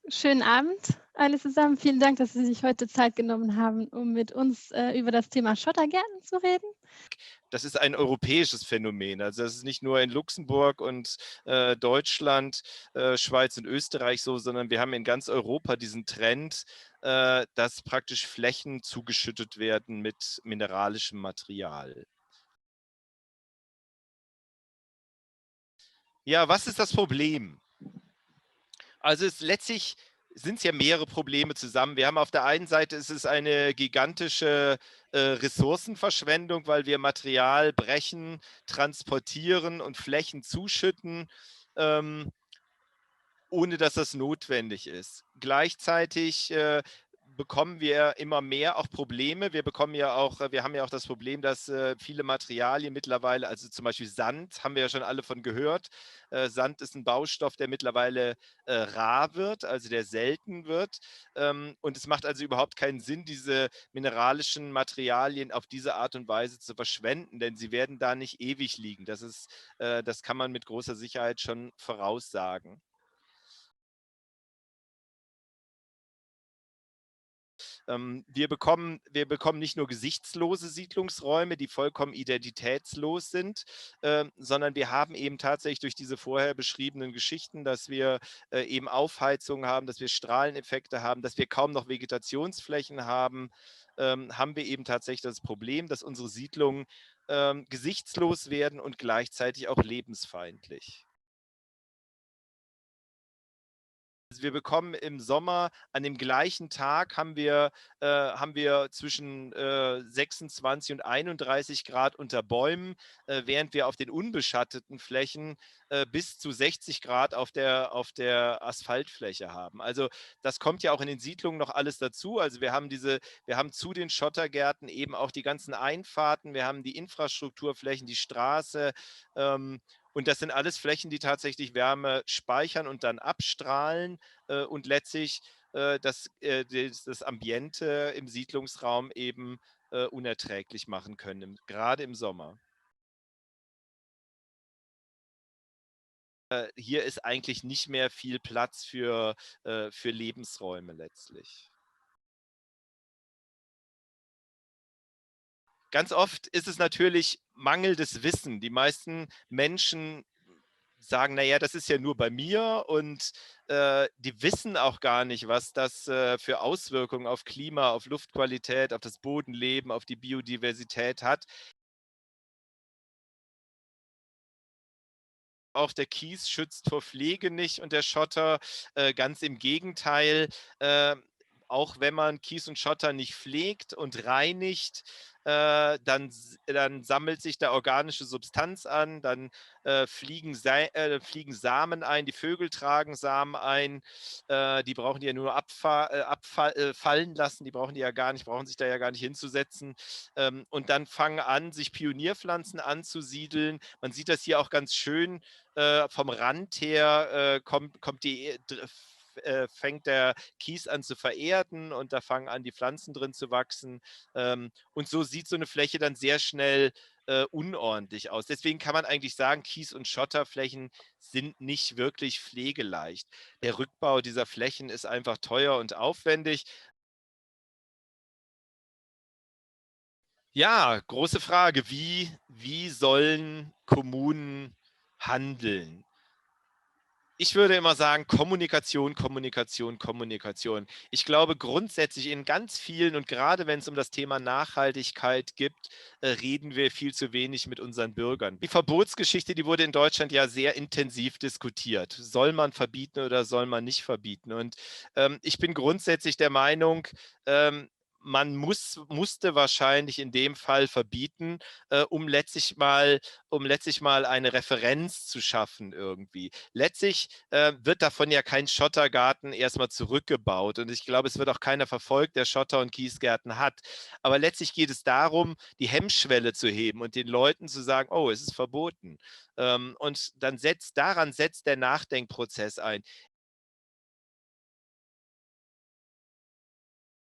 Schönen Abend alle zusammen. Vielen Dank, dass Sie sich heute Zeit genommen haben, um mit uns über das Thema Schottergärten zu reden. Das ist ein europäisches Phänomen. Also das ist nicht nur in Luxemburg und Deutschland, Schweiz und Österreich so, sondern wir haben in ganz Europa diesen Trend, dass praktisch Flächen zugeschüttet werden mit mineralischem Material. Ja, was ist das Problem? Also letztlich sind es ja mehrere Probleme zusammen. Wir haben auf der einen Seite ist es eine gigantische Ressourcenverschwendung, weil wir Material brechen, transportieren und Flächen zuschütten, ähm, ohne dass das notwendig ist. Gleichzeitig bekommen wir immer mehr auch Probleme. Wir haben ja auch das Problem, dass viele Materialien mittlerweile, also zum Beispiel Sand, haben wir ja schon alle von gehört. Sand ist ein Baustoff, der mittlerweile rar wird, also der selten wird. Und es macht also überhaupt keinen Sinn, diese mineralischen Materialien auf diese Art und Weise zu verschwenden, denn sie werden da nicht ewig liegen. Das kann man mit großer Sicherheit schon voraussagen. Wir bekommen nicht nur gesichtslose Siedlungsräume, die vollkommen identitätslos sind, sondern wir haben eben tatsächlich durch diese vorher beschriebenen Geschichten, dass wir eben Aufheizung haben, dass wir Strahleneffekte haben, dass wir kaum noch Vegetationsflächen haben, haben wir eben tatsächlich das Problem, dass unsere Siedlungen gesichtslos werden und gleichzeitig auch lebensfeindlich. Also wir bekommen im Sommer an dem gleichen Tag haben wir zwischen 26 und 31 Grad unter Bäumen, während wir auf den unbeschatteten Flächen bis zu 60 Grad auf der Asphaltfläche haben. Also das kommt ja auch in den Siedlungen noch alles dazu. Also wir haben zu den Schottergärten eben auch die ganzen Einfahrten, wir haben die Infrastrukturflächen, die Straße, und das sind alles Flächen, die tatsächlich Wärme speichern und dann abstrahlen und letztlich das Ambiente im Siedlungsraum eben unerträglich machen können, gerade im Sommer. Hier ist eigentlich nicht mehr viel Platz für Lebensräume letztlich. Ganz oft ist es natürlich mangelndes Wissen. Die meisten Menschen sagen, na ja, das ist ja nur bei mir und die wissen auch gar nicht, was das für Auswirkungen auf Klima, auf Luftqualität, auf das Bodenleben, auf die Biodiversität hat. Auch der Kies schützt vor Pflege nicht und der Schotter ganz im Gegenteil. Äh, Auch wenn man Kies und Schotter nicht pflegt und reinigt, dann sammelt sich da organische Substanz an, dann fliegen Samen ein, die Vögel tragen Samen ein, die brauchen die ja nur fallen lassen, die brauchen die ja gar nicht, brauchen sich da ja gar nicht hinzusetzen. Und dann fangen an, sich Pionierpflanzen anzusiedeln. Man sieht das hier auch ganz schön vom Rand her fängt der Kies an zu vererden und da fangen an, die Pflanzen drin zu wachsen. Und so sieht so eine Fläche dann sehr schnell unordentlich aus. Deswegen kann man eigentlich sagen, Kies- und Schotterflächen sind nicht wirklich pflegeleicht. Der Rückbau dieser Flächen ist einfach teuer und aufwendig. Ja, große Frage. Wie sollen Kommunen handeln? Ich würde immer sagen, Kommunikation, Kommunikation, Kommunikation. Ich glaube grundsätzlich in ganz vielen und gerade wenn es um das Thema Nachhaltigkeit gibt, reden wir viel zu wenig mit unseren Bürgern. Die Verbotsgeschichte, die wurde in Deutschland ja sehr intensiv diskutiert. Soll man verbieten oder soll man nicht verbieten? Und ich bin grundsätzlich der Meinung, musste wahrscheinlich in dem Fall verbieten, um letztlich mal eine Referenz zu schaffen irgendwie. Letztlich wird davon ja kein Schottergarten erstmal zurückgebaut und ich glaube, es wird auch keiner verfolgt, der Schotter- und Kiesgärten hat. Aber letztlich geht es darum, die Hemmschwelle zu heben und den Leuten zu sagen, oh, es ist verboten. Und dann setzt der Nachdenkprozess ein.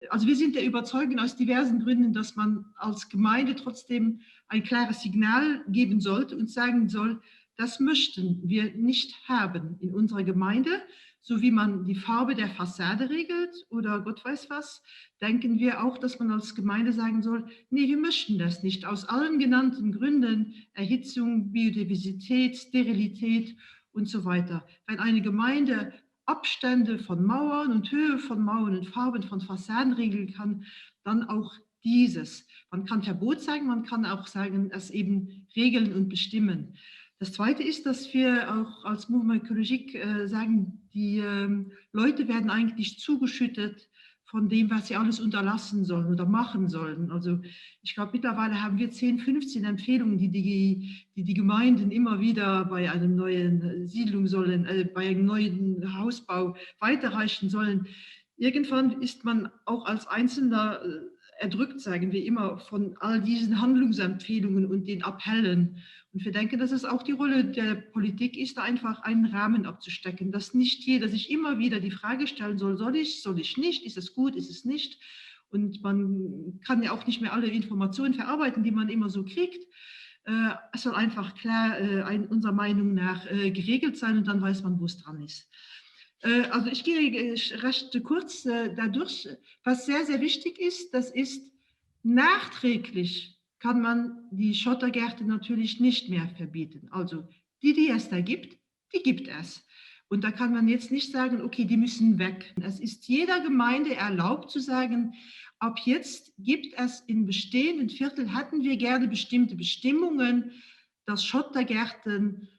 Also wir sind der Überzeugung aus diversen Gründen, dass man als Gemeinde trotzdem ein klares Signal geben sollte und sagen soll, Das möchten wir nicht haben in unserer Gemeinde. So wie man die Farbe der Fassade regelt oder Gott weiß was, denken wir auch, dass man als Gemeinde sagen soll, nee, wir möchten das nicht. Aus allen genannten Gründen, Erhitzung, Biodiversität, Sterilität und so weiter. Wenn eine Gemeinde Abstände von Mauern und Höhe von Mauern und Farben von Fassaden regeln kann, dann auch dieses. Man kann Verbot sagen, man kann auch sagen, es eben regeln und bestimmen. Das Zweite ist, dass wir auch als Mouvement Ökologique sagen, die Leute werden eigentlich zugeschüttet von dem, was sie alles unterlassen sollen oder machen sollen. Also ich glaube, mittlerweile haben wir 10, 15 Empfehlungen, die Gemeinden immer wieder bei einem neuen Siedlung sollen, bei einem neuen Hausbau weiterreichen sollen. Irgendwann ist man auch als Einzelner erdrückt, sagen wir immer, von all diesen Handlungsempfehlungen und den Appellen. Und wir denken, dass es auch die Rolle der Politik ist, da einfach einen Rahmen abzustecken, dass nicht jeder sich immer wieder die Frage stellen soll, soll ich nicht, ist es gut, ist es nicht? Und man kann ja auch nicht mehr alle Informationen verarbeiten, die man immer so kriegt. Es soll einfach klar unserer Meinung nach geregelt sein und dann weiß man, wo es dran ist. Also ich gehe recht kurz dadurch. Was sehr, sehr wichtig ist, das ist nachträglich kann man die Schottergärten natürlich nicht mehr verbieten. Also die es da gibt, die gibt es. Und da kann man jetzt nicht sagen, okay, die müssen weg. Es ist jeder Gemeinde erlaubt zu sagen, ab jetzt gibt es in bestehenden Vierteln, hatten wir gerne bestimmte Bestimmungen, dass Schottergärten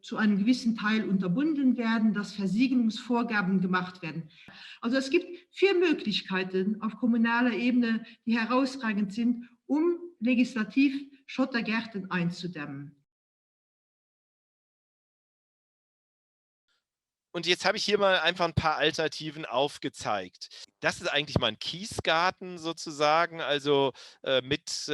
zu einem gewissen Teil unterbunden werden, dass Versiegelungsvorgaben gemacht werden. Also es gibt 4 Möglichkeiten auf kommunaler Ebene, die herausragend sind, um legislativ Schottergärten einzudämmen. Und jetzt habe ich hier mal einfach ein paar Alternativen aufgezeigt. Das ist eigentlich mal ein Kiesgarten sozusagen, also mit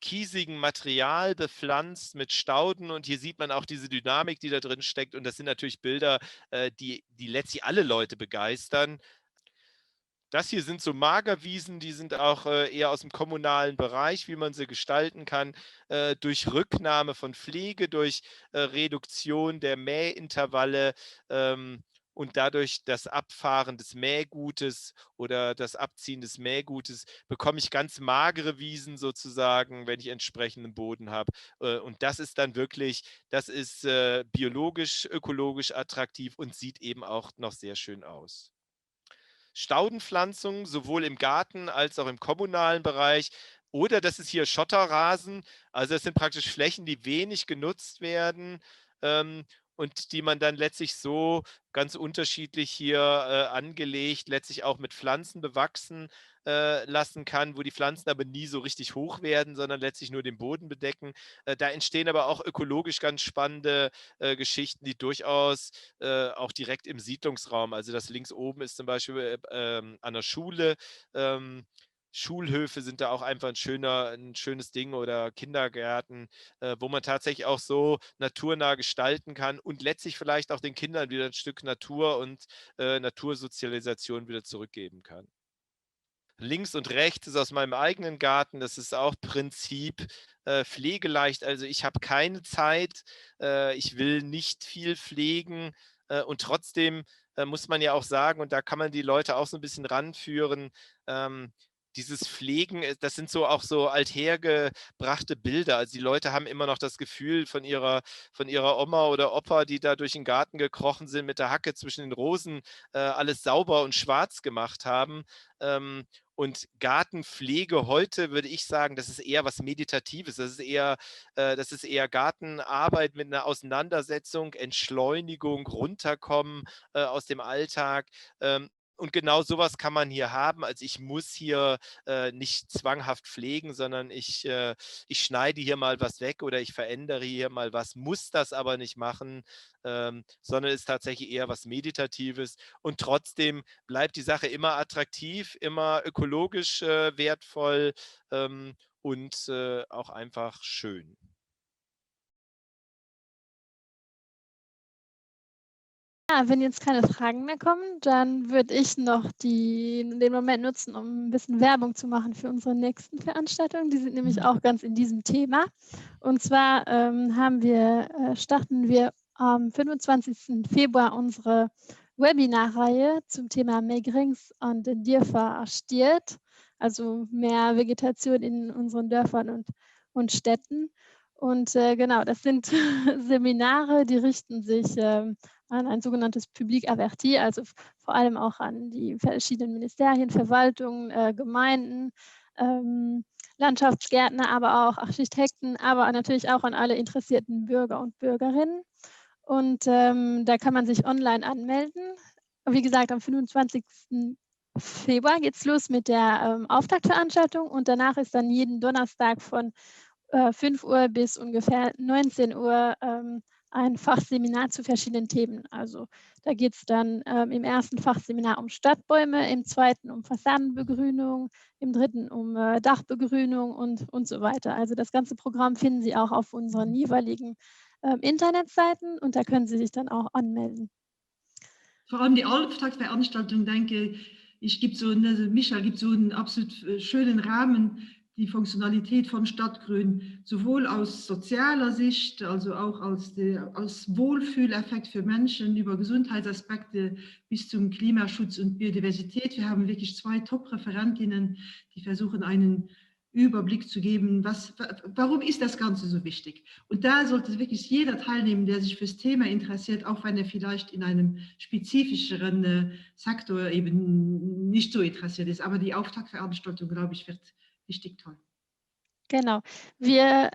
kiesigem Material bepflanzt, mit Stauden. Und hier sieht man auch diese Dynamik, die da drin steckt. Und das sind natürlich Bilder, die letztlich alle Leute begeistern. Das hier sind so Magerwiesen, die sind auch eher aus dem kommunalen Bereich, wie man sie gestalten kann, durch Rücknahme von Pflege, durch Reduktion der Mähintervalle und dadurch das Abfahren des Mähgutes oder das Abziehen des Mähgutes bekomme ich ganz magere Wiesen sozusagen, wenn ich entsprechenden Boden habe. Und das ist dann wirklich, das ist biologisch, ökologisch attraktiv und sieht eben auch noch sehr schön aus. Staudenpflanzung, sowohl im Garten als auch im kommunalen Bereich. Oder das ist hier Schotterrasen. Also das sind praktisch Flächen, die wenig genutzt werden und die man dann letztlich so ganz unterschiedlich hier angelegt, letztlich auch mit Pflanzen bewachsen lassen kann, wo die Pflanzen aber nie so richtig hoch werden, sondern letztlich nur den Boden bedecken. Da entstehen aber auch ökologisch ganz spannende Geschichten, die durchaus auch direkt im Siedlungsraum, also das links oben ist zum Beispiel an der Schule, Schulhöfe sind da auch einfach ein schönes Ding oder Kindergärten, wo man tatsächlich auch so naturnah gestalten kann und letztlich vielleicht auch den Kindern wieder ein Stück Natur und Natursozialisation wieder zurückgeben kann. Links und rechts ist aus meinem eigenen Garten, das ist auch Prinzip pflegeleicht. Also ich habe keine Zeit, ich will nicht viel pflegen und trotzdem muss man ja auch sagen, und da kann man die Leute auch so ein bisschen ranführen, dieses Pflegen, das sind so auch so althergebrachte Bilder. Also die Leute haben immer noch das Gefühl von ihrer Oma oder Opa, die da durch den Garten gekrochen sind, mit der Hacke zwischen den Rosen alles sauber und schwarz gemacht haben. Und Gartenpflege heute würde ich sagen, das ist eher was Meditatives. Das ist eher Gartenarbeit mit einer Auseinandersetzung, Entschleunigung, runterkommen aus dem Alltag. Und genau sowas kann man hier haben. Also ich muss hier nicht zwanghaft pflegen, sondern ich schneide hier mal was weg oder ich verändere hier mal was, muss das aber nicht machen, sondern ist tatsächlich eher was Meditatives. Und trotzdem bleibt die Sache immer attraktiv, immer ökologisch wertvoll und auch einfach schön. Ja, wenn jetzt keine Fragen mehr kommen, dann würde ich noch den Moment nutzen, um ein bisschen Werbung zu machen für unsere nächsten Veranstaltungen. Die sind nämlich auch ganz in diesem Thema. Und zwar starten wir am 25. Februar unsere Webinarreihe zum Thema Migrings und den Dörfer stiert, also mehr Vegetation in unseren Dörfern und Städten. Und genau, das sind Seminare, die richten sich an ein sogenanntes Public Averti, also vor allem auch an die verschiedenen Ministerien, Verwaltungen, Gemeinden, Landschaftsgärtner, aber auch Architekten, aber natürlich auch an alle interessierten Bürger und Bürgerinnen. Und da kann man sich online anmelden. Wie gesagt, am 25. Februar geht es los mit der Auftaktveranstaltung und danach ist dann jeden Donnerstag von 5 Uhr bis ungefähr 19 Uhr ein Fachseminar zu verschiedenen Themen. Also da geht es dann im ersten Fachseminar um Stadtbäume, im zweiten um Fassadenbegrünung, im dritten um Dachbegrünung und so weiter. Also das ganze Programm finden Sie auch auf unseren jeweiligen Internetseiten und da können Sie sich dann auch anmelden. Vor allem die Auftaktveranstaltung, denke ich, Michael gibt so einen absolut schönen Rahmen, die Funktionalität von Stadtgrün, sowohl aus sozialer Sicht, also auch als Wohlfühleffekt für Menschen, über Gesundheitsaspekte bis zum Klimaschutz und Biodiversität. Wir haben wirklich 2 Top-Referentinnen, die versuchen, einen Überblick zu geben, warum ist das Ganze so wichtig? Und da sollte wirklich jeder teilnehmen, der sich fürs Thema interessiert, auch wenn er vielleicht in einem spezifischeren Sektor eben nicht so interessiert ist. Aber die Auftaktveranstaltung, glaube ich, wird richtig toll. Genau. Wir